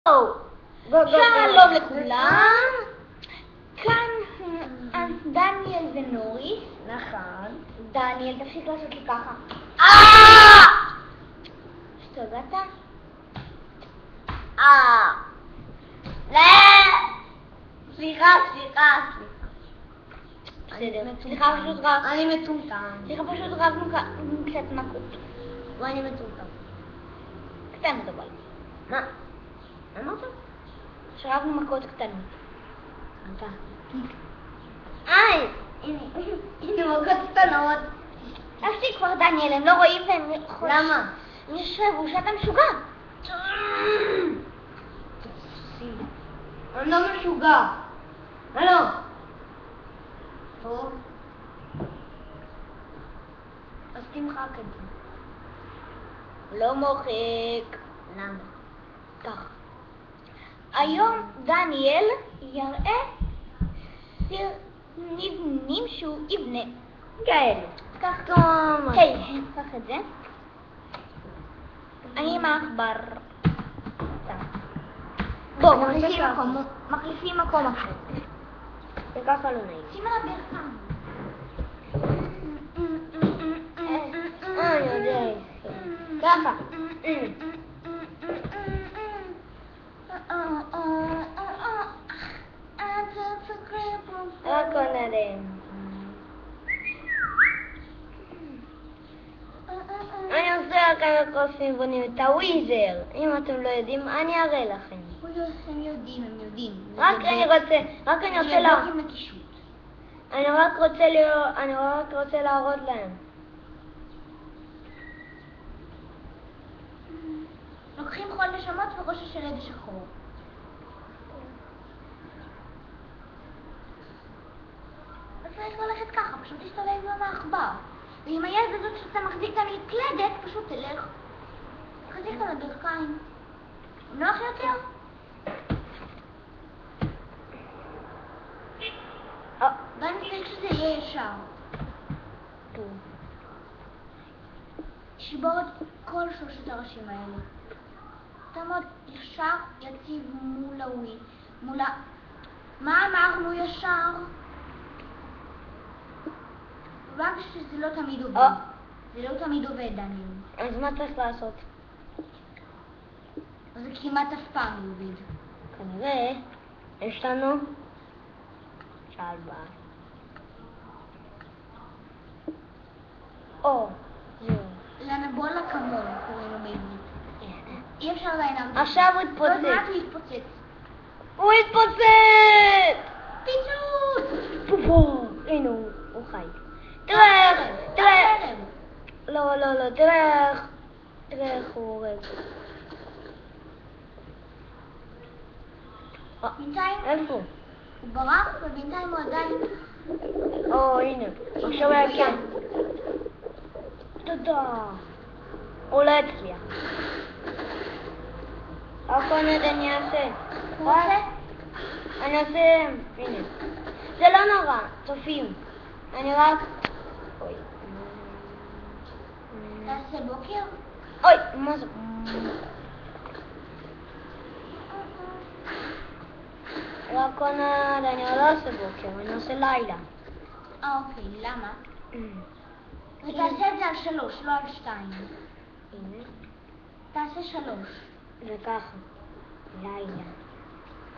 שלום לכולם, כאן דניאל ונורי. נכון. דניאל, תפסיק לעשות לי ככה. השתגעת? סליחה. סליחה, פשוט רב. אני מטומטם. סליחה, פשוט רבנו קצת מכות. ואני מטומטם. קטנות אבל. מה? אמרת? שרבנו מכות קטנות. אתה. הנה מכות קטנות. תפסיק כבר דניאל, הם לא רואים והם חושבים. למה? הם ישבו שאתה משוגע. אני לא משוגע. הלו. טוב. אז תמחק את זה. לא מוחק. למה? ככה. היום דניאל יראה מבנים שהוא יבנה. כאלה. קח טוב. היי, קח את זה. אני עם העכבר. בוא, מחליפים מקום אחר. זה ככה לא נעים. שים על הברכיים. אני יודע. ככה. רק עונה להם. אני עושה כמה קוסמים בונים את הוויזר. אם אתם לא יודעים, אני אראה לכם. הם יודעים. רק אני רוצה אני רק רוצה להראות להם. לוקחים חול נשמות וראש השלד שחור. אז צריך ללכת ככה, פשוט תסתובב עם העכבר. ועם היד הזאת שאתה מחזיק את המקלדת, פשוט תלך. תחזיק על הברכיים. נוח יותר? ואני צריך שזה יהיה ישר. שבור את כל שלושת הראשים האלה. תעמוד ישר, יציב מול הווי. מה אמרנו ישר? רק שזה לא תמיד עובד. זה לא תמיד עובד, דניאל. אז מה צריך לעשות? זה כמעט אף פעם לא עובד. כנראה יש לנו שלווה. זהו. לנבול אקמול קוראים לו בעברית. אי אפשר לעיניו. עכשיו הוא התפוצץ. עוד מעט הוא יתפוצץ. הוא התפוצץ! פיצוץ! פופו! הנה הוא חי. תראה! לא, תראה איך הוא הורג. בינתיים איפה? הוא ברח ובינתיים הוא עדיין... הנה. עכשיו היה כאן. תודה. הוא לא הצליח. רק עוד אני אעשה. אני אעשה... הנה. זה לא נורא. צופים. אני רק... אוי. תעשה בוקר? אוי, מה זה? רק עונה, אני לא עושה בוקר, אני עושה לילה. אוקיי, למה? ותעשה את זה על 3, לא על 2. הנה. תעשה 3. זה ככה. לילה.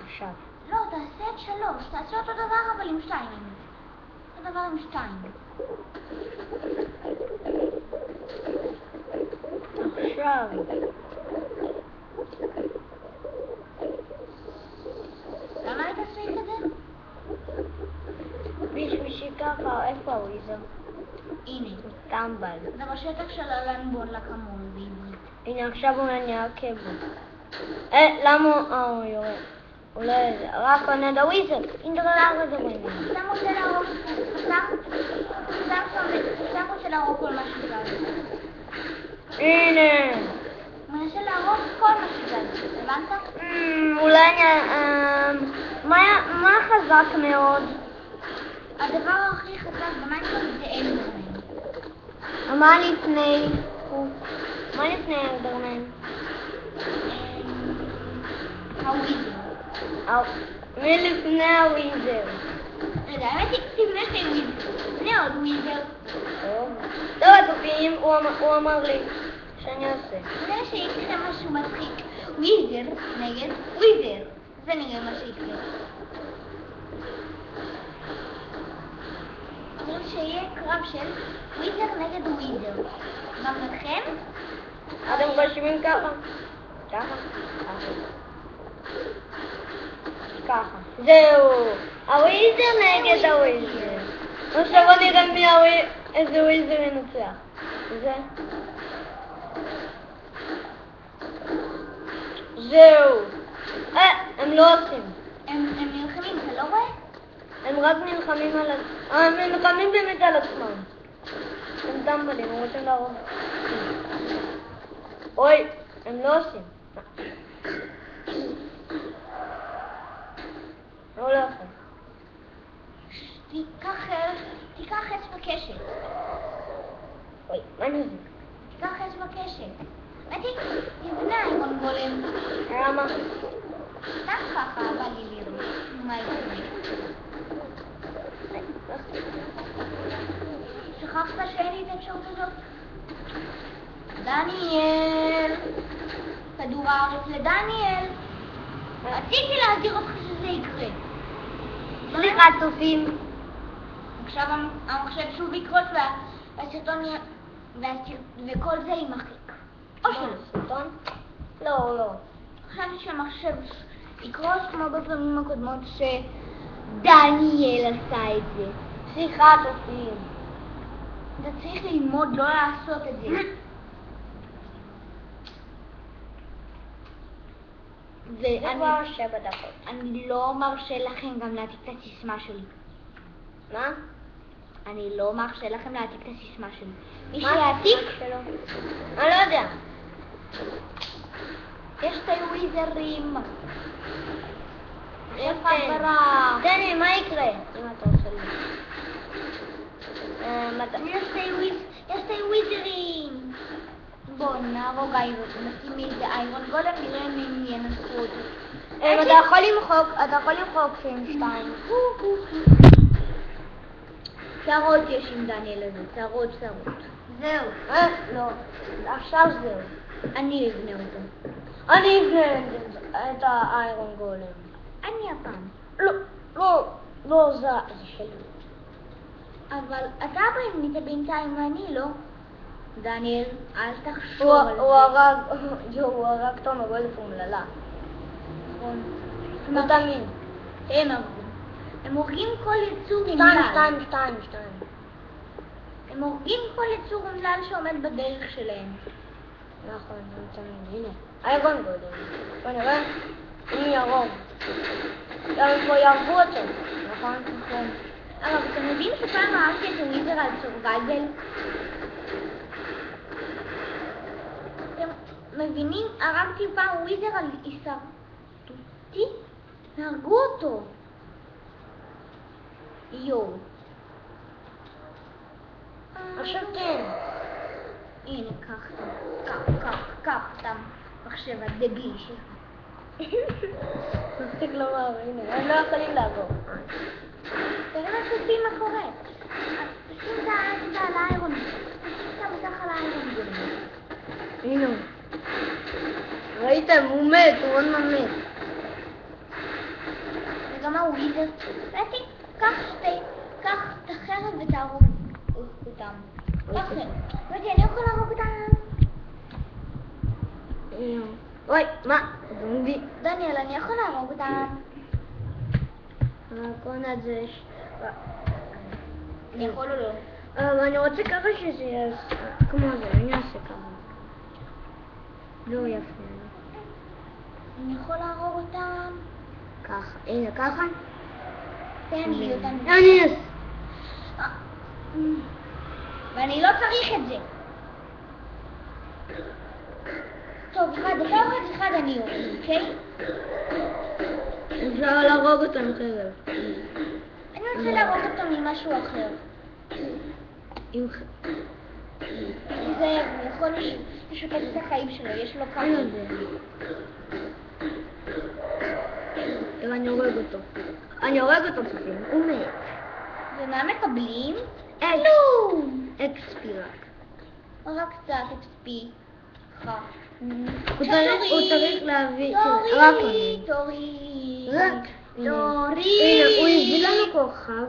עכשיו. לא, תעשה את 3. תעשה אותו דבר אבל עם 2. אותו דבר עם 2. עכשיו. למה היית עשוי כזה? בשביל שככה, איפה הוויזר? הנה. טמבל. זה בשטח של הלנבון לקמול בעברית. הנה עכשיו הוא נהיה כבו. למה הוא יורד? הוא לא יודע. רק עונה דוויזר. הנה תראה את זה רואים. סתם רוצה להרוג סתם רוצה להרוג כל מה שזז. הנה. הוא מנסה להרוג כל מה שזז. הבנת? אולי מה חזק מאוד? הדבר הכי חזק במיינקראפט זה אנדרמן. מה לפני? מה לפני אנדרמן? הוויזר. מי לפני הוויזר? רגע, האמת היא, תבנה שתי וויזר. לפני עוד וויזר. טוב, הצופים, הוא אמר לי שאני עושה. זה שיקרה משהו מצחיק. וויזר נגד וויזר. זה נראה מה שיקרה. אומרים שיהיה קרב של וויזר נגד וויזר. גם לכם? אתם חושבים ככה? ככה. זהו. הוויזר נגד הוויזר. עכשיו נראה איזה וויזר ינצח. זה. זהו. הם לא עושים. הם נלחמים, אתה לא רואה? הם רק נלחמים על הם נלחמים באמת על עצמם. הם טמבלים, הם רוצים להרוג. אוי, הם לא עושים. לא עושים. תיקח אצבע קשת. אוי, מה אני עושה? תיקח אצבע קשת. תבנה איירון גולם. למה? סתם ככה, בא לי לראות. מה יקרה? שכחת שאין לי את האפשרות הזאת? דניאל! כדור הארץ לדניאל! רציתי להזהיר אותך שזה יקרה. סליחה, צופים. עכשיו המחשב שוב יקרוס והסרטון וכל זה יימחק. או שלא. סרטון? לא. חשבתי שהמחשב יקרוס כמו בפעמים הקודמות שדניאל עשה את זה. סליחה, צופים. אתה צריך ללמוד לא לעשות את זה. כבר 7 דקות. אני לא מרשה לכם גם להעתיק את הסיסמה שלי. מה? אני לא מרשה לכם להעתיק את הסיסמה שלי. מי מה שיעתיק, שלו? אני לא יודע. יש שתי וויזרים. יש אחד ברח. דני, מה יקרה אם אתה עושה לי? יש שתי וויזרים. בואו נהרוג איירון, נשים איזה איירון גולם, נראה אם ינסו אותו. אתה יכול למחוק שהם 2. צרות יש עם דניאל הזה, צרות. זהו. לא. עכשיו זהו. אני אבנה אותו. אני אבנה את האיירון גולם. אני הפעם. לא, זה שלי. אבל אתה בנית בינתיים ואני לא. דניאל, אל תחשוב על זה. הוא הרג תום הגולף אומללה. נכון. לא תאמין. הם הורגים כל יצור אומלל. 2. הם הורגים כל יצור אומלל שעומד בדרך שלהם. נכון, לא תאמין. הנה, איירון גולם. בוא נראה. אם ירוג. גם פה יהרגו אותו. נכון. אבל אתם יודעים שפעם אהבתי את הוויזר על סורווייבל? אתם מבינים? הרגתי פעם וויזר על הישרדותי? הרגו אותו. יואו. עכשיו כן. הנה, קח את המחשב הדביל שלך. מספיק לומר, הנה, הם לא יכולים לעבור. תראה לצופים מה קורה. שים את זה על האיירון. שים מתחת על האיירון גולם. הנה. ראיתם? הוא מת, הוא עוד מת. וגם הוויזר. ראיתי, קח את החרב ותהרוג אותם. קח חרב. ראיתי, אני יכול להרוג אותם. אוי, מה? זומבי. דניאל, אני יכול להרוג אותם. הקונה זה... אני יכול או לא? אני רוצה ככה שזה יהיה כמו זה, אני אעשה ככה. לא יפה. אני יכול להרוג אותם. ככה, הנה ככה. תן לי אותם. אני אעשה. ואני לא צריך את זה. טוב, אחד אני יורד, אוקיי? אפשר להרוג אותם חרב. אני רוצה להרוג אותם עם משהו אחר. זה יכול לשפט את החיים שלו, יש לו כמה. אני הורג אותו. אני הורג אותו צופים, הוא מת. ומה מקבלים? כלום! XP רק. רק קצת XP. הוא צריך להביא... תורי, רק. תורי. הנה, הוא הביא לנו כוכב.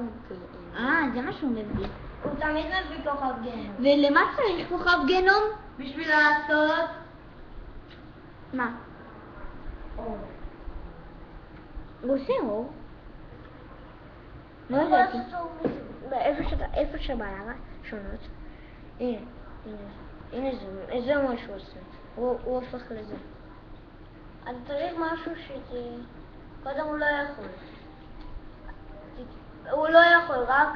זה מה שהוא מביא. הוא תמיד מביא כוכב גנום. ולמה צריך כוכב גנום? בשביל לעשות... מה? אור. הוא עושה אור? לא הוא יכול ידעתי. לעשות אור איפה שבעלה שונות. הנה זה מה שהוא עושה. הוא הופך לזה. אז צריך משהו שזה... קודם הוא לא יכול. הוא לא יכול, רק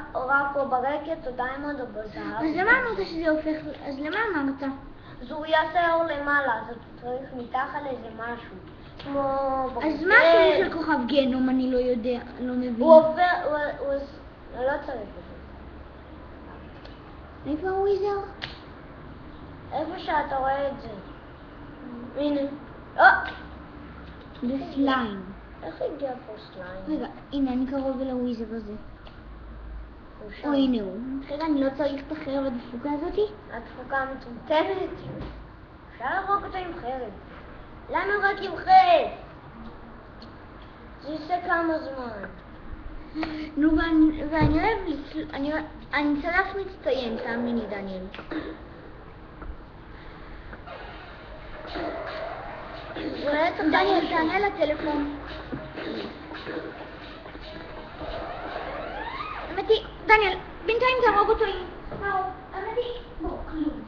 או ברקת או דיימונד או בזהב. אז למה אמרת שזה הופך... אז למה אמרת? אז הוא יעשה אור למעלה, אז אתה צריך מתחת איזה משהו. כמו... אז מה השם של כוכב גנום? אני לא יודע, לא מבין. הוא עובר... הוא לא צריך את זה. איפה הוויזר? איפה שאתה רואה את זה. הנה. זה סליים. איך הגיע פה סליים? רגע, הנה, אני קרוב אל הוויזר הזה. הוא שם. או הנה הוא. רגע, אני לא צריך את החרב הדפוקה הזאתי? התפוקה מטומטמת. אפשר להרוג אותו עם חרב. למה רק עם חרב? זה יעשה כמה זמן. נו, ואני אוהב... אני צלף מצטיין, תאמין לי, דניאל. דניאל, תענה לטלפון. אמיתי, דניאל, בינתיים תהרוג אותו עם... אמיתי, בוא, כלום.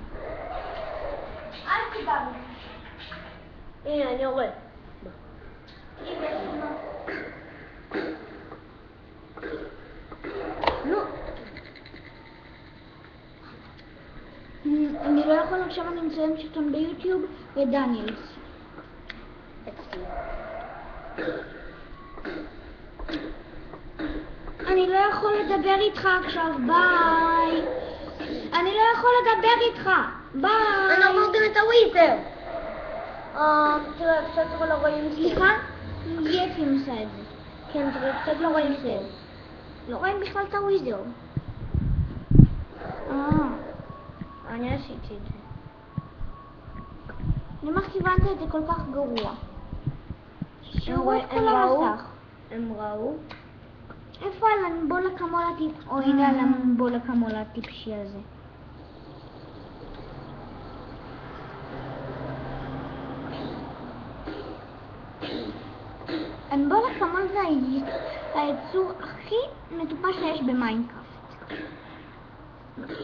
אל תדאג. הנה, אני יורד. נו. אני לא יכול עכשיו, אני מצלם סרטון ביוטיוב ודניאלס. אני לא יכול לדבר איתך עכשיו, ביי. אני לא יכול לדבר איתך, ביי. אני אמור גם את הוויזר. תראה, קצת לא רואים סרט. סליחה? יפי עושה את זה. כן, תראה, קצת לא רואים סרט. לא רואים בכלל את הוויזר. אני עשיתי את זה. למה כיוונת את זה כל כך גרוע? שירו את כל המסך. הם ראו? איפה הלמבול הקמול הטיפשי? או הנה הלמבול הקמול הטיפשי הזה. הלמבול הקמול זה היצור הכי מטופש שיש במיינקראפט.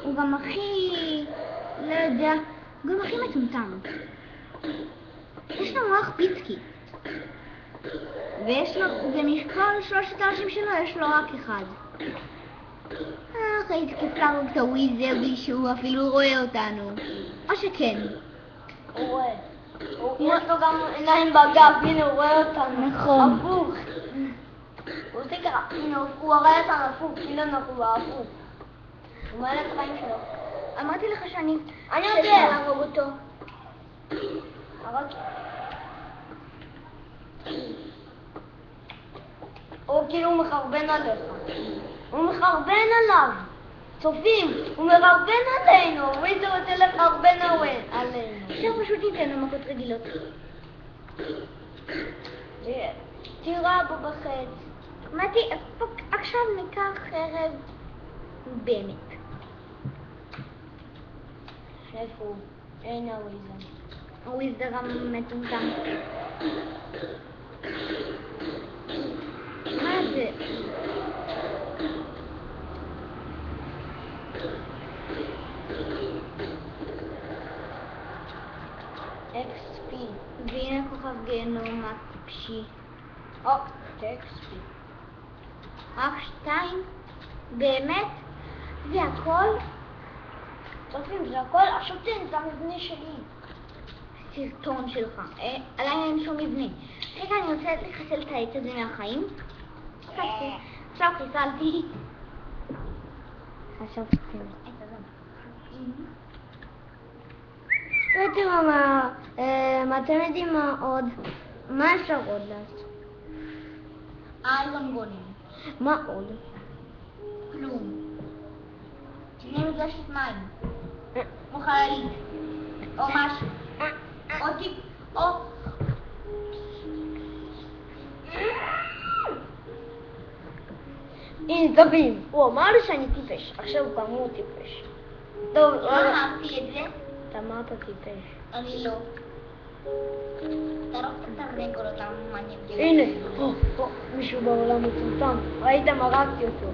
הוא גם הכי... לא יודע... הוא גם הכי מטומטם. יש לו מוח פיצקי. ויש לו, במשקל 3,000 שלו, יש לו רק אחד. הייתי כפתרנו את הוויזר בלי שהוא אפילו רואה אותנו. או שכן. הוא רואה. יש לו גם עיניים בגב, הנה הוא רואה אותנו. נכון. הפוך. הוא עושה ככה, הנה הוא רואה אותנו הפוך, כאילו אנחנו בהפוך. הוא מעלה את החיים שלו. אמרתי לך שאני... אני יודע. להרוג אותו. הרגתי. הוא כאילו מחרבן עליך. הוא מחרבן עליו. צופים, הוא מחרבן עלינו. וויזר רוצה לחרבן עלינו. אפשר פשוט ניתן לו מכות רגילות. תירה בו בחץ. אמרתי, עכשיו ניקח חרב באמת. איפה הוא? אין הוויזר. הוויזר המטומטם. מה זה? XP. והנה כוכב גיהנום הטיפשי. XP. רק 2? באמת? זה הכל? צופים, זה הכל השוטים, זה המבנה שלי. סרטון שלך. עליי אין שום מבנה. רגע, אני רוצה לחסל את העץ הזה מהחיים. עכשיו חיסלתי. חשבתי. תראו מה אתם יודעים מה עוד? מה אפשר עוד לעשות? איירון גולם. מה עוד? כלום. תבנה מגרשת מים. או חללית. או משהו. או טיפ... או... הנה, תבין, הוא אמר לי שאני טיפש, עכשיו גם הוא טיפש. טוב, לא אמרתי את זה. אתה אמרת טיפש. אני לא. אתה לא תתרנג כל אותם מעניין. הנה, מישהו בעולם מטומטם, ראיתם, הרגתי אותו.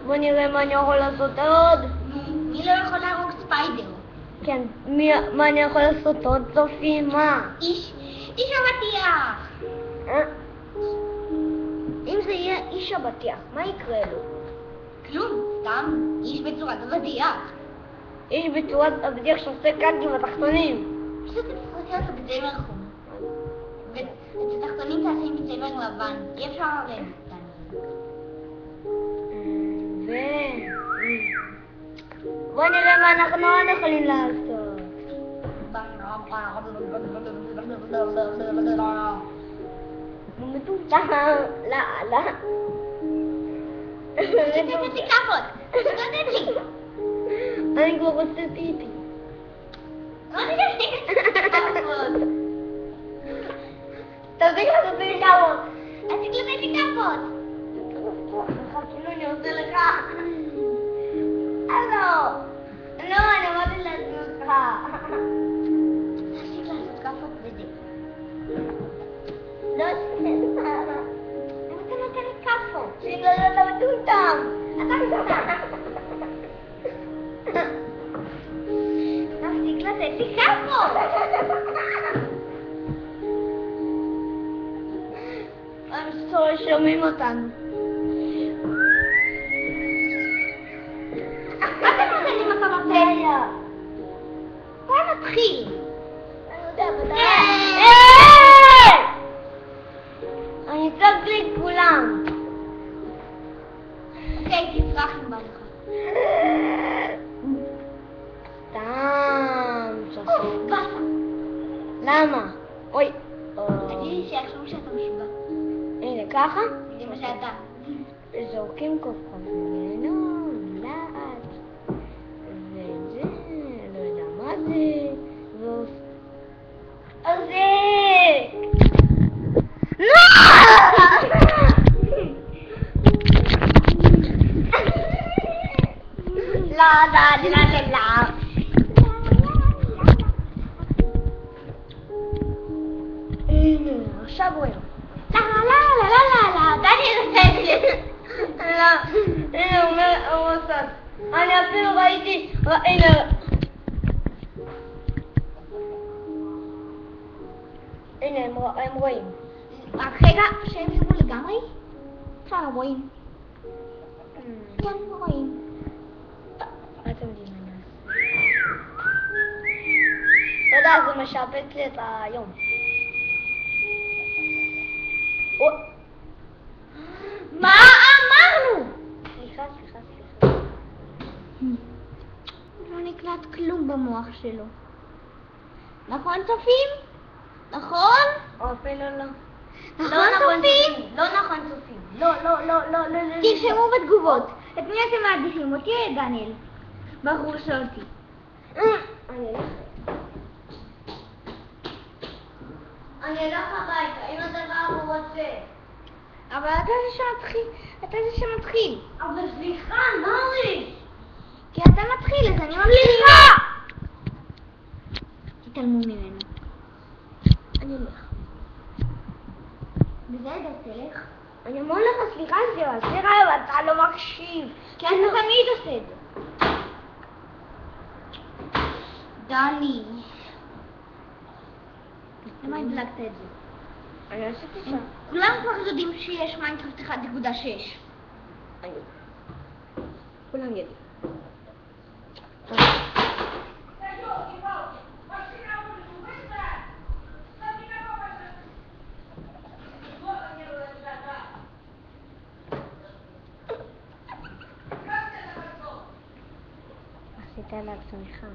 בוא נראה מה אני יכול לעשות עוד. מי לא יכול להרוג ספיידר? כן, מה אני יכול לעשות עוד, צופי? מה? איש אבטיח. אם זה יהיה איש הבטיח, מה יקרה לו? כלום, סתם איש בצורת אבטיח. איש בצורת הבטיח שעושה קאקים בתחתונים. פשוט תעשה אותו בצבע חום. ואת התחתונים תעשה בצבע לבן. אי אפשר לרדת. בוא נראה מה אנחנו עוד יכולים לעשות. הוא מטומטם. לא. תתת לי כאפות. תתת לי. אני כבר רוצה פיפי. לא תתת לי כאפות. תפסיק לעשות לי כאפות. תפסיק לתת לי כאפות. כאילו אני עושה לך. הלו. לא, אני אמרתי לעשות לך. תפסיק לעשות כאפות וזה. לא, למה אתה נותן לי כאפות? בגלל אתה מטומטם. אתה מטומטם. תפסיק לתת לי כאפות. I'm sorry, שומעים אותנו. מה אתה נותן לי מכה בפה? בוא נתחיל. אני אצעק לי את כולם. אוקיי, תצרח אם בא לך. סתם, שחור. באסה. למה? אוי. תגידי שיחשבו שאתה משוגע. הנה, ככה? זה מה שאתה. זורקים ממנו, לאט. וזה, לא יודע מה זה. זה! לא. הנה, עכשיו רואים. לא, דניאל עושה את זה. הנה, הוא עושה. אני אפילו ראיתי, הנה. הנה, הם רואים. רק רגע, שהם יראו לגמרי. עכשיו רואים. כן, רואים. מה אתם יודעים מה נעשה? אתה יודע, זה משעבד לי את היום. מה אמרנו? סליחה. לא נקלט כלום במוח שלו. נכון, צופים? נכון? או אפילו לא. נכון, צופים? לא נכון, צופים. לא. תרשמו בתגובות. את מי אתם מעדיפים, אותי או את דניאל? ברור שאותי. אני אלך הביתה, אם הדבר הוא רוצה. אבל אתה זה שמתחיל. אבל סליחה, נורי! כי אתה מתחיל, אז אני ממליכה! תתעלמו ממנו. אני אלך. בסדר, תלך. אני אומר לך, סליחה, זירה, אתה לא מקשיב. כי אתה תמיד עושה את זה. דני. למה הדלקת את זה? אני עשיתי שם. כולם כבר יודעים שיש מיינקראפט 1.6. כולם יודעים. עשית לעצמך.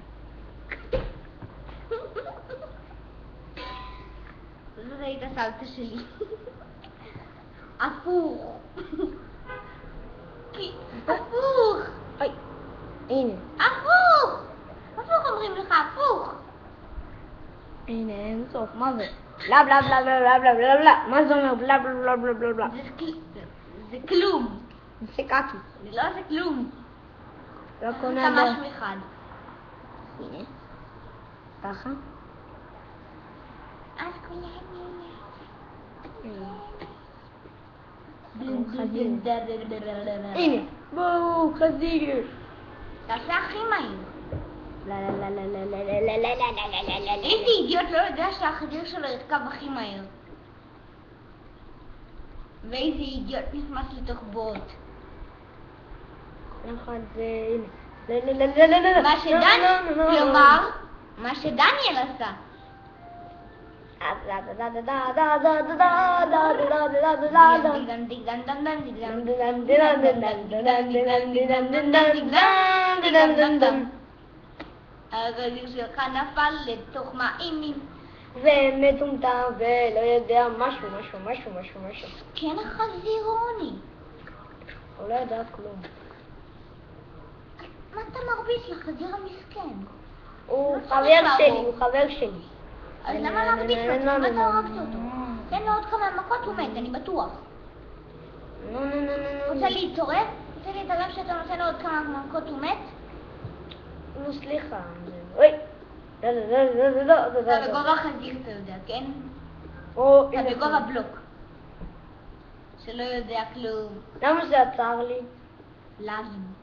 זאת היית סלטה שלי. הפוך. הפוך. אוי, הנה. הפוך. הפוך אומרים לך, הפוך. הנה, אין סוף, מה זה? בלה בלה בלה בלה בלה בלה בלה. מה זה אומר בלה בלה בלה בלה בלה בלה? זה כלום. זה קקי. זה לא זה כלום. לא זה קונה משהו אחד. הנה. ככה. אז כולם הנה. בואו, חזיר. תעשה הכי מהיר. לה לה לה לה לה לה לה לה לה לה לה לה. איזה אידיוט לא יודע שהחזיר שלו ירכב הכי מהר. ואיזה אידיוט נכנס לתוך בוט. נכון, זה... הנה. מה שדניאל, כלומר, מה שדניאל עשה. החזיר שלך נפל לתוך מים. ומטומטם ולא יודע משהו. כן, החזירוני. הוא לא יודע כלום. מה אתה מרביץ לחזיר המסכן? הוא לא חבר צריך שלי, להרוג. הוא חבר שלי. אז למה להרביץ לו? למה אתה הרגת אותו? תן לו עוד כמה מכות, הוא מת, אני בטוח. רוצה להתעורר? רוצה להתערב שאתה נותן לו עוד כמה מכות, הוא מת? נו, סליחה. אוי. לא. אתה בגובה חזיר, אתה יודע, כן? אתה בגובה בלוק. שלא יודע כלום. למה זה עצר לי? לאגים.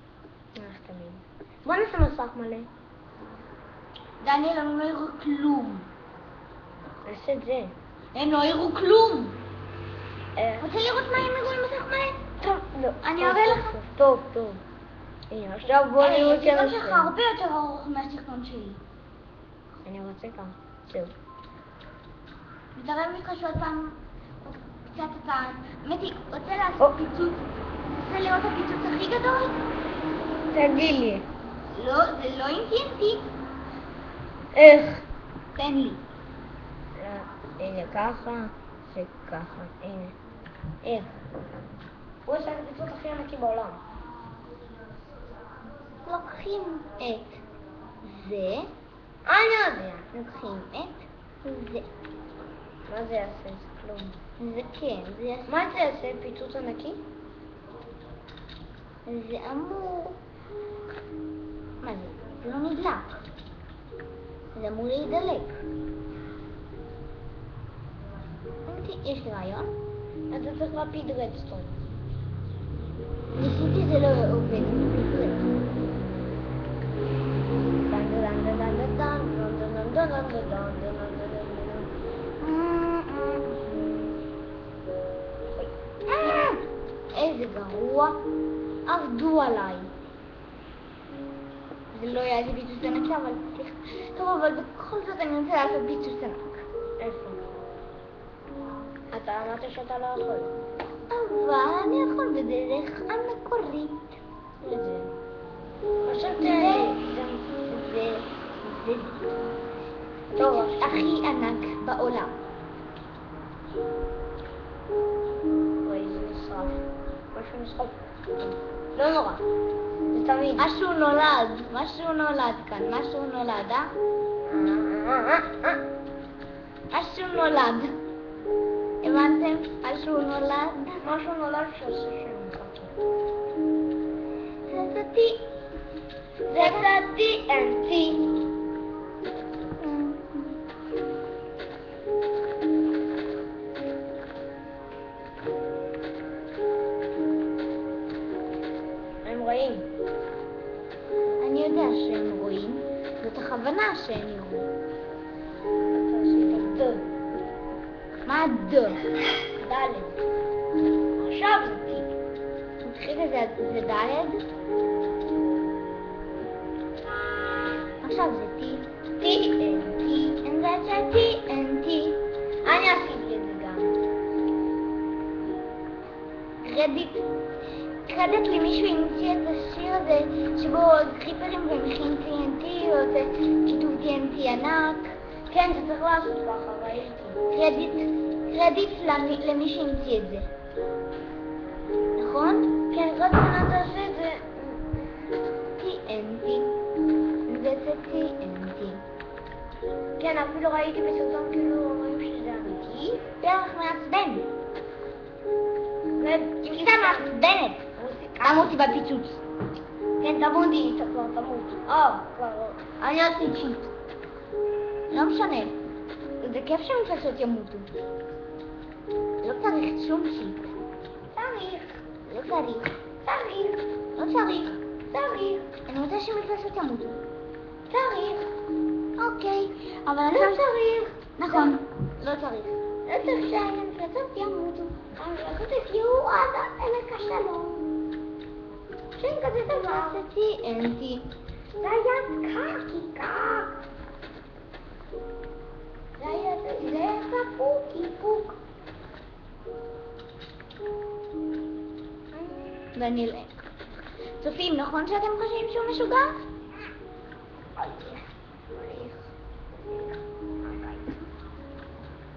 תמיד. בוא נעשה מסך מלא. דניאל, הם לא יראו כלום. נעשה את זה. הם לא יראו כלום. איך? רוצה לראות מה הם יראו עם מסך מלא? טוב, לא. אני אראה לך. טוב. הנה, עכשיו בוא נראה את הסרטון שלך הרבה יותר ארוך מהסרטון שלי. אני רוצה כמה. זהו. מתערב ממך שעוד פעם קצת אתה... מתי, רוצה לעשות פיצוץ? רוצה לראות את הפיצוץ הכי גדול? תגיד לי. לא, זה לא עם TNT. איך? תן לי. הנה ככה, וככה, הנה. איך? הוא עושה את הפיצוץ הכי ענקי בעולם. לוקחים את זה, אני יודע. לוקחים את זה. מה זה יעשה? זה כלום. זה כן, זה יעשה. מה זה יעשה? פיצוץ ענקי? זה אמור... מה זה? זה לא נדלק. זה אמור להידלק. יש לי רעיון? אתה צריך להפיד רדסטון. ניסיתי זה לא עובד. איזה גרוע. עבדו עליי. זה לא היה איזה פיצוץ ענק, אבל... טוב, אבל בכל זאת אני רוצה לעשות פיצוץ ענק. איפה? אתה אמרת שאתה לא יכול. אבל אני יכול בדרך המקורית. איזה? חשבתי זה טוב, הכי ענק בעולם. וואי, זה נשרף. משהו נשרף. לא נורא. זה תמיד. משהו נולד כאן, משהו נולד, אה? משהו נולד. הבנתם? משהו נולד? משהו נולד שעושה שם חכה. זה TNT. הם רואים. אני יודע שהם רואים, זאת הכוונה שהם יראו. אתה עשית דוד. מה דו? דלת. עכשיו זה תיק. מתחיל זה דלת? עכשיו זה TNT. And that's a TNT. אני עשיתי את זה גם. קרדיט למישהו המציא את השיר הזה שבו קריפרים ומכין TNT וכתוב TNT ענק. כן, זה צריך לעשות ככה, ראיתי. קרדיט למי שהמציא את זה. אפילו ראיתי בסרטון כאילו אומרים שזה אמיתי. דרך מעצבן. סתם מעצבנת. תמותי בפיצוץ. כן, תמותי, אתה כבר תמות. כבר... אני עשיתי צ'יט. לא משנה. זה כיף שמפלצות ימותו. לא צריך שום שיט. צריך. לא צריך. צריך. לא צריך. צריך. אני רוצה שמפלצות ימותו. צריך. אוקיי. אבל לא עכשיו... צריך. נכון. לא צריך. לא צריך שהמפלצות ימותו. המפלצות יחיו עד עמק השלום. שאין כזה דבר. אנטי. זה היה קר. זה היה פוק, איפוק. ונלך. צופים, נכון שאתם חושבים שהוא משוגע?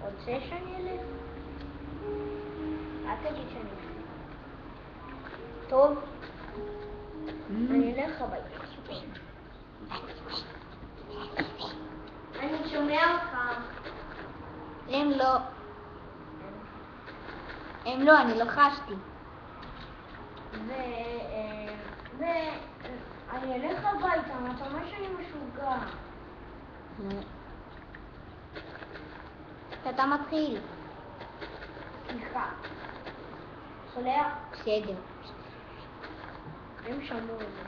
רוצה שאני אלך? אל תגיד שאני אלך. טוב. אני אלך הביתה. אני שומע אותך. הם לא, אני לא חשתי. אני אלך הביתה, אתה אומר שאני משוגע. אתה מתחיל. סליחה. סולח? בסדר. הם שמעו את זה.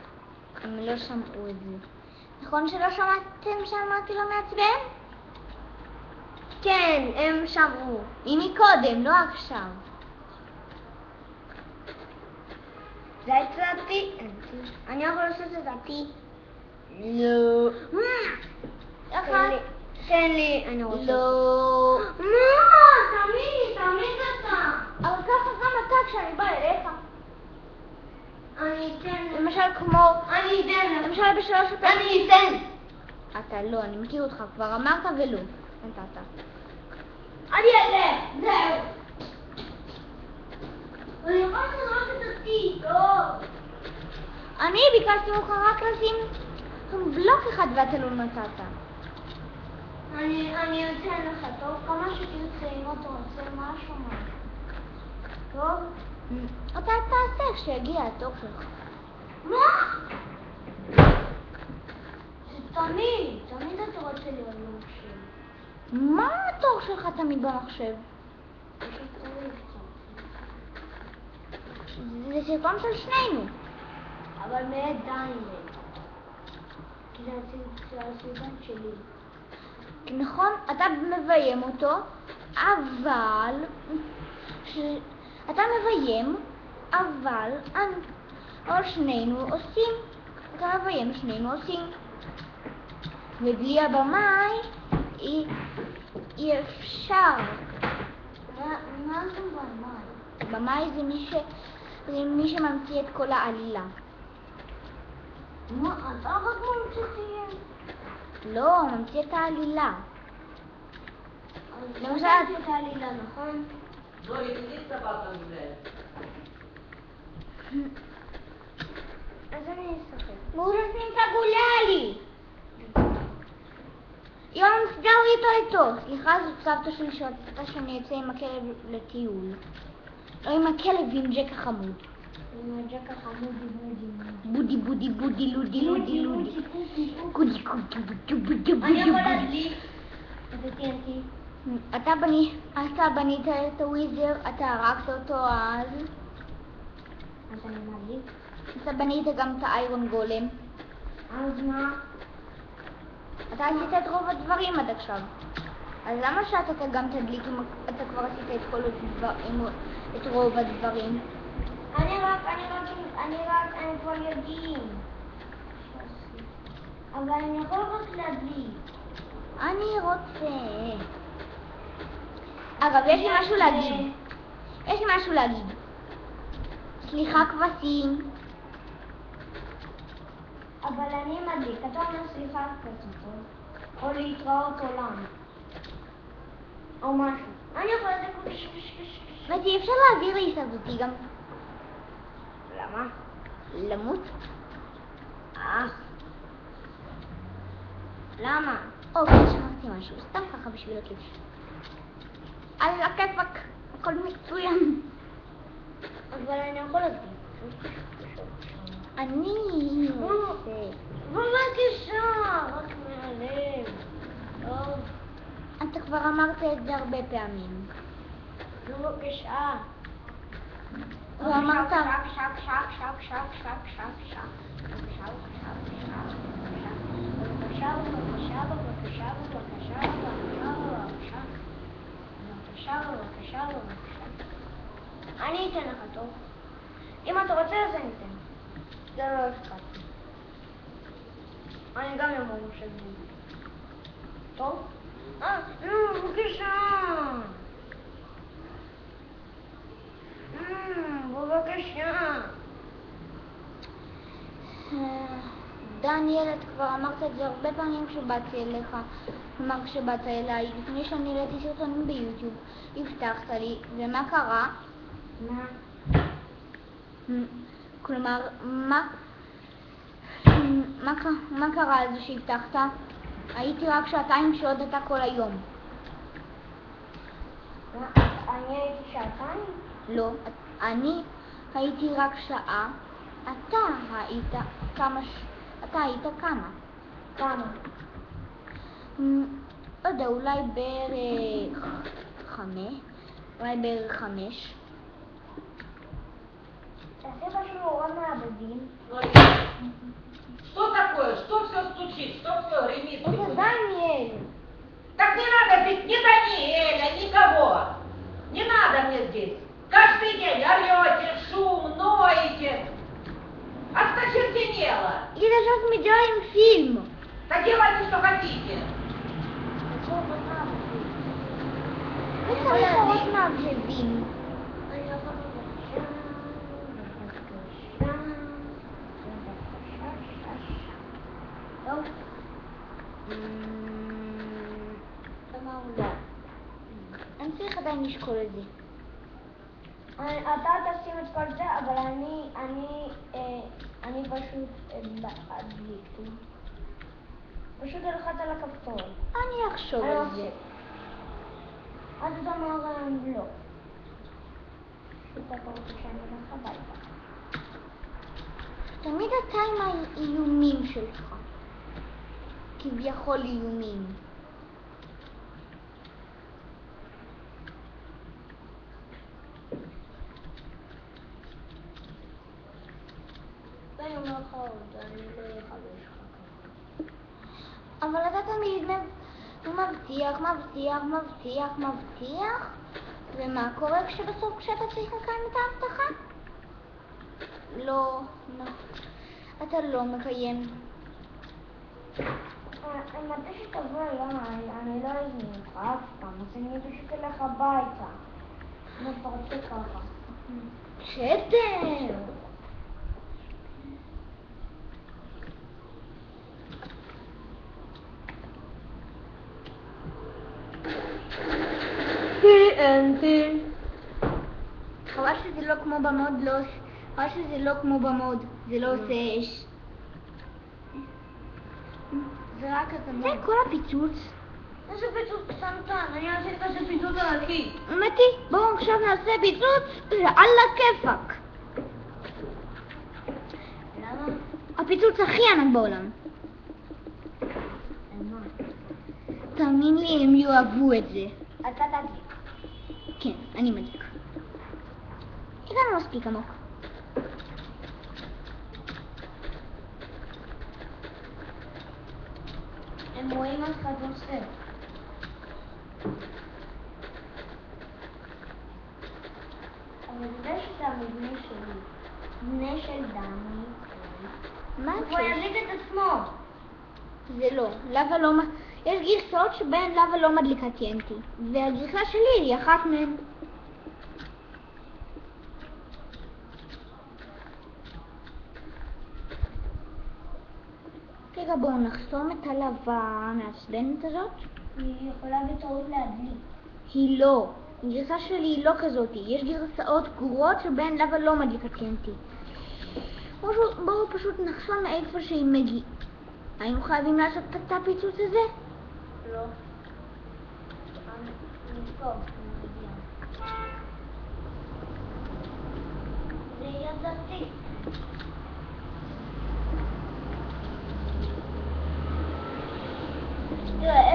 הם לא שמעו את זה. נכון שלא שמעתם שאמרתי לו מעצבן? כן, הם שמעו. היא מקודם, לא עכשיו. זה הצעתי. אני יכול לעשות את דעתי. לא. תן לי, אני רוצה. לא. מה? תמיד אתה. אבל ככה גם אתה כשאני באה אליך. אני אתן. למשל כמו... אני אתן. למשל בשלוש אתה... אני אתן. אתה לא, אני מכיר אותך, כבר אמרת ולא. נתת. אני אלך, זהו. אני יכול לראות את אותי, טוב. אני ביקשתי ממך רק לשים בלוק אחד ואתה לא נתת. אני אתן לך, טוב? כמה שתרצה, אם אתה רוצה משהו. טוב? אתה תעשה כשיגיע התור שלך. מה? זה תמיד אתה רוצה להיות במחשב. מה התור שלך תמיד במחשב? זה סרטון של שנינו. אבל מאת דיינלנד. כי זה הסרטון שלי. נכון, אתה מביים אותו, אבל... אתה מביים, אבל שנינו עושים. אתה מביים, שנינו עושים. ובלי הבמאי אי אפשר. מה זה במאי? במאי זה מי שממציא את כל העלילה. מה, אתה רק ממציא? לא, ממציא את העלילה. למשל את העלילה, נכון? No, ידידי סבבה מזה. אז אני אשחק. מורסים פגוללי! יום סגרי איתו. סליחה, זאת סבתא שלי שרצתה שאני אצא עם הכלב לטיול. לא עם הכלב, עם ג'ק החמוד. עם הג'ק החמוד בודי בודי בודי לודי לודי לודי. קודי קודי בודי בודי בודי. אני יכול להדליק את ה-TNT. אתה בנית את הוויזר, אתה הרגת אותו אז. אז אני מדליק. אתה בנית גם את האיירון גולם. אז מה? אתה עשית את רוב הדברים עד עכשיו. אז למה שאתה גם תדליק אם אתה כבר עשית את כל הדברים, את רוב הדברים? אני כבר יודעים. אבל אני יכול רק להדליק. אני רוצה... אגב, יש לי משהו להגיד. סליחה כבשים. אבל אני מדליק, אתה אומר סליחה כבשים. או להתראות עולם. או משהו. אני יכול לדעת ואי אפשר להעביר להישרדותי גם. למה? למות? למה? אוקיי, שכחתי משהו, סתם ככה בשביל הכיף. על הכיפק, הכל מצוין. אבל אני יכול להגיד. אני... בבקשה, רק מהלב. טוב. אתה כבר אמרת את זה הרבה פעמים. בבקשה. ואמרת... אני אתן לך, טוב? אם אתה רוצה אז אני אתן. זה לא אכפת. אני גם אמור של בי. טוב? בבקשה. בבקשה. דניאל, אתה כבר אמרת את זה הרבה פעמים כשבאתי אליך. כלומר, כשבאת אליי, לפני שאני העליתי סרטונים ביוטיוב, הבטחת לי, ומה קרה? מה? כלומר, מה קרה על זה שהבטחת? הייתי רק 2 שעות, אתה כל היום. אני הייתי 2 שעות? לא, אני הייתי רק 1 שעה. אתה היית כמה? כמה? לא יודע, אולי בערך 5. תעשי משהו נורא מעבדים. Что такое? Что все стучит? Что все ремит? Это Даниэль. Так не надо здесь ни Даниэля, никого. Не надо мне здесь. Каждый день орете, шум, ноете. Осточертенело. И даже мы делаем фильм. Так делайте, что хотите. Это вот нам же фильм. אני צריך עדיין לשקול את זה. אתה תשים את כל זה, אבל אני פשוט אדליק. פשוט אלחץ על הכפתור. אני אחשוב על זה. אז אתה אמר לא. אתה פה רוצה שאני אלך הביתה. תמיד אתה עם האיומים שלך. כביכול איומים. אני אומר לך עוד, אני לא אחדש לך ככה. אבל אתה תמיד מבטיח, ומה קורה כשבסוף כשאתה צריך לקיים את ההבטחה? לא, אתה לא מקיים. מתי שתבוא אליי, אני לא אזמין אותך אף פעם, אז אני פשוט אלך הביתה. מפרצה ככה. בסדר. TNT. חבל שזה לא כמו במוד, זה לא עושה אש. זה רק אתה זה כל הפיצוץ. איזה פיצוץ קטנטן? אני אעשה כזה פיצוץ ענקי. אמיתי, בואו עכשיו נעשה פיצוץ על הכיפק. למה? הפיצוץ הכי ענק בעולם. מה? תאמין לי, הם יאהבו את זה. אתה תדליק. כן, אני מדליק. הגענו מספיק עמוק. הם רואים מה שאתה עושה. אבל זה שאתה מבנה שלי, מבנה של דני, מה הוא הקשר? ידליק את עצמו. זה לא. למה לא... יש גרסאות שבהן למה לא מדליקה TNT, והגרסה שלי היא אחת מהן. רגע, בואו נחסום את הלבה המעצבנת הזאת. היא יכולה בטעות להדליק. היא לא. הגרסה שלי היא לא כזאת. יש גרסאות גרועות שבהן לבה לא מדליקה TNT. בואו פשוט נחסום מאיפה שהיא מגיעה. היינו חייבים לעשות את הפיצוץ הזה? לא. טוב, אני מגיעה. זה ידעתי. תראה,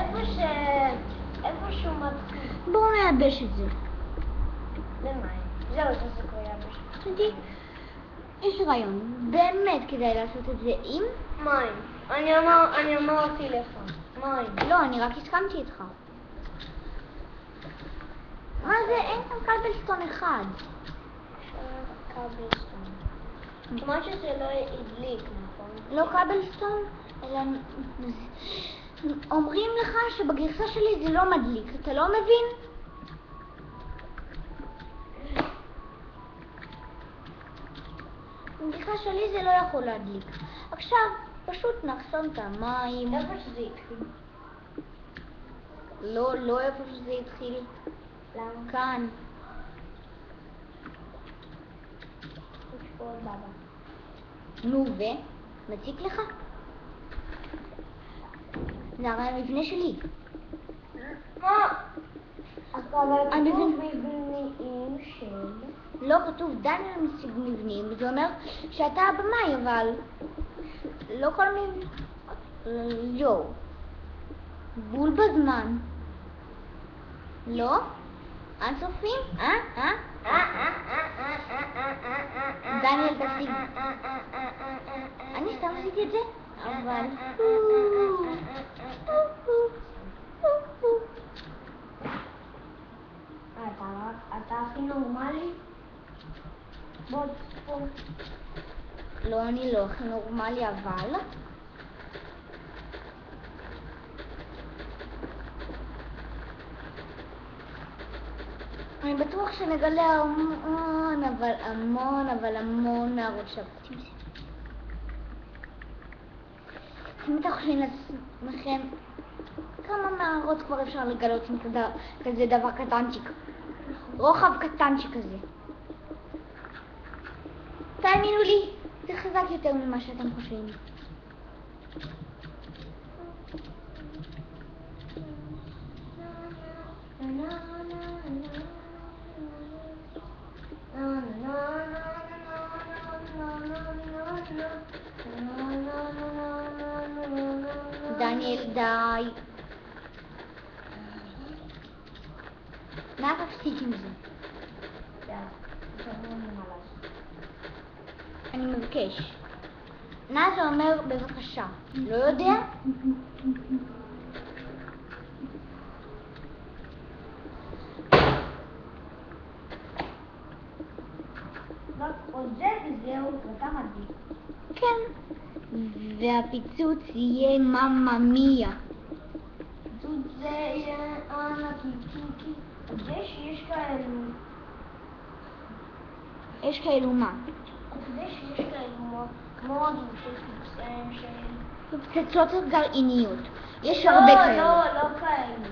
איפה שהוא מתחיל. בואו נייבש את זה. למים. זהו, שזה כבר יבש. תדעי, יש רעיון. באמת כדאי לעשות את זה עם? מים. אני אמרתי לך. מים. לא, אני רק הסכמתי איתך. מה זה? אין כאן קלבלסטון אחד. קבלסטון. כמעט שזה לא הדליק, נכון? לא קבלסטון, אלא אומרים לך שבגרסה שלי זה לא מדליק. אתה לא מבין? בגרסה שלי זה לא יכול להדליק. עכשיו פשוט נחסום את המים. איפה שזה התחיל? לא איפה שזה התחיל. למה? כאן. יש פה עוד בבא. נו מציק לך? זה הרי המבנה שלי. מה? אבל אני כתוב מבין. מבנים של... לא כתוב דניאל מציג מבנים, זה אומר שאתה הבמאי, אבל לא כל מבנה... לא. בול בזמן. לא? אינסופים? דניאל תשיג. אני סתם עשיתי את זה, אבל... אתה הכי נורמלי? בוא תספור. לא, אני לא הכי נורמלי, אבל... אני בטוח שנגלה המון, אבל המון נערות שבתים. אם אתם חושבים לעצמכם, כמה נערות כבר אפשר לגלות עם כזה דבר קטנצ'יק? רוחב קטנצ'יק כזה. תאמינו לי, זה חזק יותר ממה שאתם חושבים. דניאל, די. מה תפסיק עם זה? אני מבקש. מה זה אומר בבקשה? לא יודע? או זה וזהו, ואתה מדליק. כן. והפיצוץ יהיה ממא מיה. פיצוץ זה יהיה ענקי, קינקי. זה שיש כאלו. יש כאלו מה? זה שיש כאלו כמו פצצים של... פצצות גרעיניות. יש הרבה כאלה. לא כאלו.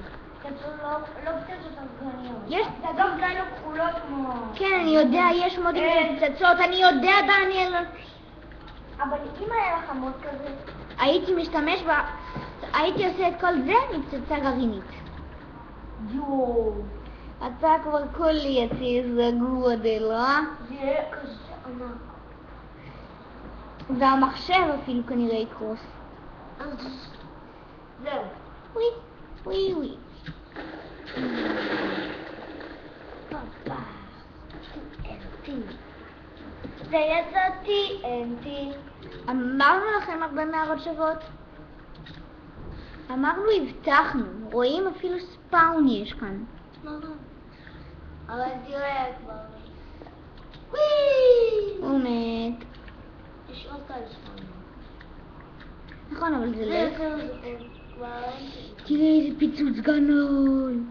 לא פצצות גרעיניות. יש... זה גם כאלו כחולות כמו... כן, אני יודע, יש מודלים של פצצות, אני יודע, דניאל. אבל אם היה לך מוד כזה... הייתי משתמש ב... הייתי עושה את כל זה עם פצצה גרעינית. יואו. אתה כבר כולי יציא איזה גודל, אה? זה יהיה כזה ענק. והמחשב אפילו כנראה יקרוס. אז זהו. ווי. זה יצאתי, אנטי. אמרנו לכם הרבה נערות שוות. אמרנו, הבטחנו. רואים אפילו ספאון יש כאן. אבל תראה כבר. הוא מת. יש עוד כאלה ספאונים. נכון, אבל זה זה לא... כבר אין. תראה איזה פיצוץ גדול.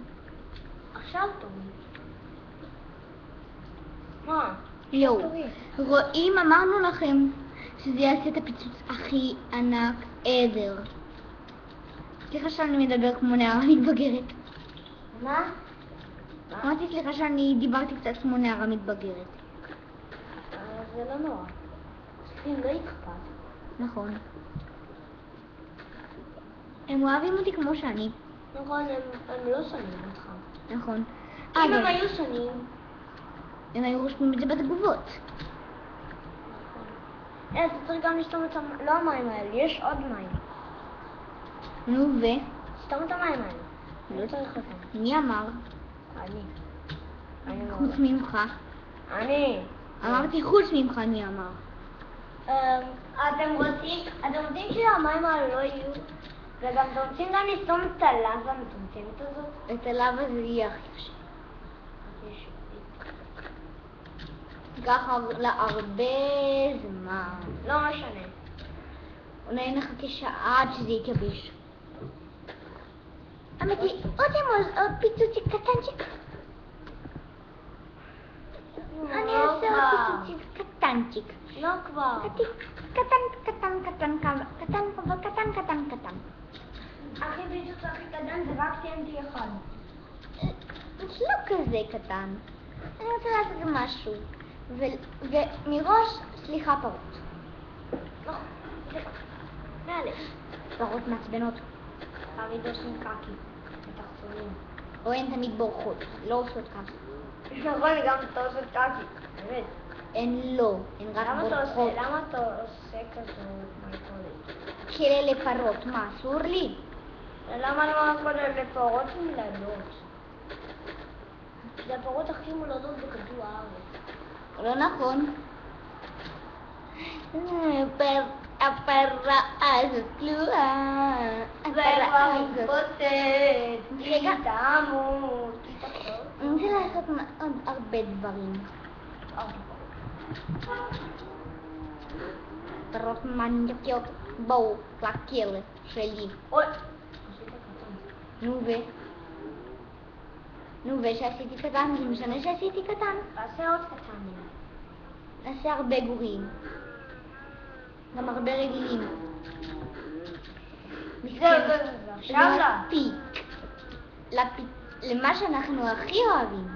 עכשיו טוב. מה? יואו. רואים, אמרנו לכם שזה יעשה את הפיצוץ הכי ענק ever. סליחה שאני מדבר כמו נערה מתבגרת. מה? אמרתי סליחה שאני דיברתי קצת כמו נערה מתבגרת. זה לא נורא. צריכים לא אכפת. נכון. הם אוהבים אותי כמו שאני. נכון, הם לא שונאים אותך. נכון. אם הם אגב, היו שונאים, הם היו רושמים את זה בתגובות. אתה צריך גם לסתום את לא המים האלה, יש עוד מים. נו סתום את המים האלה. לא צריך אותם. מי אמר? אני חוץ מאוד. ממך. אני. אמרתי חוץ ממך מי אמר. אתם רוצים שהמים האלה לא יהיו? וגם אתם רוצים גם לסתום את הלאבה המטומטמת הזאת? את הלאבה זה יהיה הכי קשה. ככה להרבה זמן. לא משנה. אולי נחכה שעה עד שזה יתייבש. אמיתי, עוד פיצוציק קטנצ'יק. אני אעשה עוד פיצוציק קטנצ'יק. לא כבר. קטן. הכי פיצוץ הכי קטן זה רק TNT אחד. זה לא כזה קטן. אני רוצה לעשות משהו. ומראש, סליחה פרות. לא, סליחה. מעלה. פרות מעצבנות. תמיד עושים קקי. בתחתונים. או הן תמיד בורחות, לא עושות ככה. נכון, גם אתה עושה קקי. באמת. הן לא, הן רק בורחות. למה אתה עושה כזאת מלכודת? כאלה לפרות, מה, אסור לי? למה לא מלכודת לפרות מולדות? זה הפרות הכי מולדות בכדור הארץ. לא נכון. הפרה הזאת כלואה. הפרה הזאת. פוטט. רגע. תמות. אני רוצה לעשות עוד הרבה דברים. פרות מניאקיות, בואו לכלא שלי. אוי. נו שעשיתי קטן, זה משנה שעשיתי קטן. תעשה עוד קטנים. נעשה הרבה גורים. גם הרבה רגילים. עכשיו למה שאנחנו הכי אוהבים.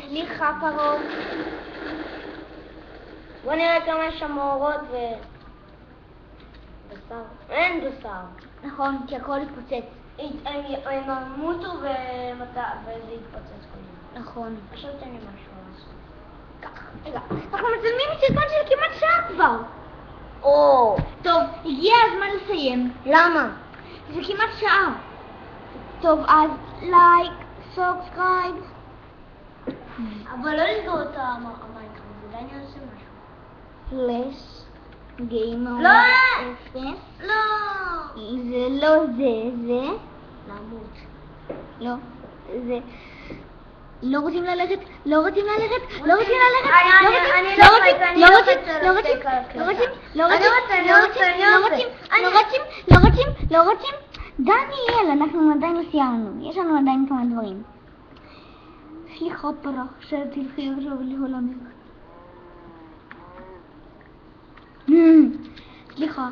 סליחה פרות. בוא נראה כמה יש שם מאורות בשר. אין בשר. נכון, כי הכל התפוצץ. הם ימותו וזה יתפוצץ קודם. נכון. עכשיו תן לי משהו לעשות. ככה, רגע, אנחנו מצלמים סרטון של כמעט שעה כבר. טוב, הגיע הזמן לסיים. למה? זה כמעט שעה. טוב, אז לייק, סאבסקרייב. אבל לא לסגור את המיינקראפט, אולי אני עושה משהו. פלאש, גיימר. לא! אפס. לא! זה לא זה. למות. לא, זה... לא רוצים ללכת. אני לא רוצה דניאל, אנחנו עדיין לא סיימנו. יש לנו עדיין כמה דברים. סליחה פרה, שתלכי עכשיו להולנד. סליחה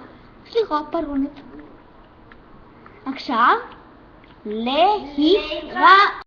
פרונת. עכשיו להתראות.